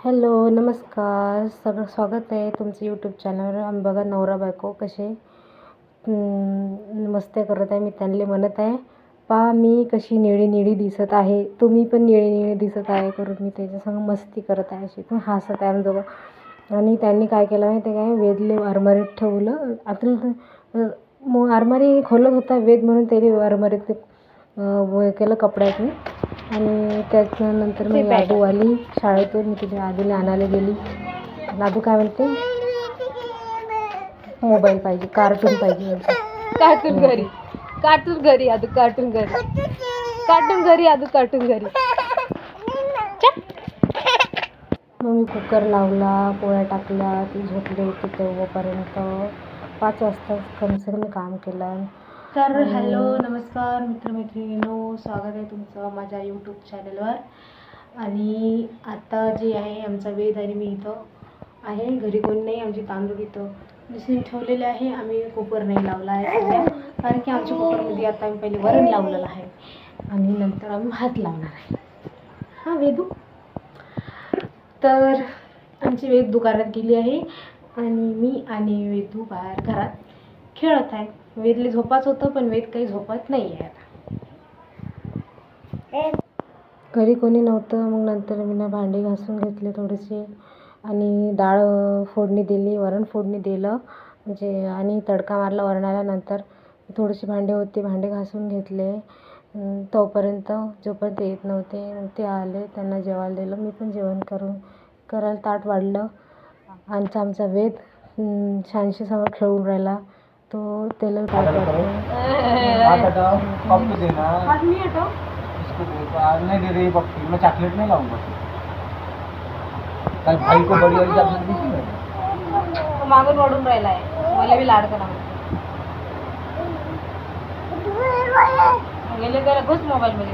Hello, नमस्कार. सगळं स्वागत आहे तुमचं यूट्यूब चॅनलवर. आम्ही बघा नवरा बायको कसे मस्त्या करत आहे. मी त्यांना म्हणत आहे, पहा मी कशी निळी निळी दिसत आहे, तुम्ही पण निळी निळी दिसत आहे करून मी त्याच्यासंग मस्ती करत आहे. अशी पण हसत आहे आम्ही दोघं. आणि त्यांनी काय केलं माहिती आहे काय, वेदले आरमारीत ठेवलं. आता आरमारी खोलत होता वेद, म्हणून त्याने आरमारीत केलं कपड्यातून. आणि त्याच्यानंतर मग आदू आली शाळेतून. मी तिथे आदूला आणायला गेली. आदू काय म्हणते, मोबाईल पाहिजे, कार्टून पाहिजे. कार्टून घरी, कार्टून घरी आदू, कार्टून घरी, कार्टून घरी आदू, कार्टून घरी. मग मी कुकर लावला, पोळ्या टाकल्या, ती झोपली होती तेव्हापर्यंत 5 वाजता कम से कम काम केलं. तर हॅलो, नमस्कार मित्रमैत्रिणींनो, स्वागत आहे तुमचं माझ्या यूट्यूब चॅनलवर. आणि आता जे आहे आमचा वेद आणि मी इथं आहे, घरी कोण नाही. आमची तांदूळ इथं दिसून ठेवलेले आहे. आम्ही कुकर नाही लावला आहे सध्या, कारण की आमच्या कुकरमध्ये आता आम्ही पहिले वरण लावलेलं आहे आणि नंतर आम्ही भात लावणार आहे. हां वेदू, तर आमची वेद दुकानात गेली आहे आणि मी आणि वेदू बाहेर घरात खेळत आहे. वेदले झोपाच होतं, पण वेद काही झोपत नाही आहे आता. घरी कोणी नव्हतं. मग नंतर मी ना भांडी घासून घेतले थोडेसे आणि डाळ फोडणी दिली, वरण फोडणी दिलं म्हणजे, आणि तडका मारला वरणाला. नंतर थोडेसे भांडे होते, भांडे घासून घेतले. तोपर्यंत जोपर्यंत येत नव्हते, मग ते आले, त्यांना जेवायला दिलं. मी पण जेवण करायला ताट वाढलं. आमचा वेद छानशी सगळं खेळून राहिला. तो त्याला नहीं दे रही पप्पी, मैं चॉकलेट नहीं लाऊंगा। कल भाई को बड़ी वाली चॉकलेट दी थी मैंने, मागून ओढून राहिला आहे, मला बी लाड करा गेले त्याला घुस मोबाईलमध्ये.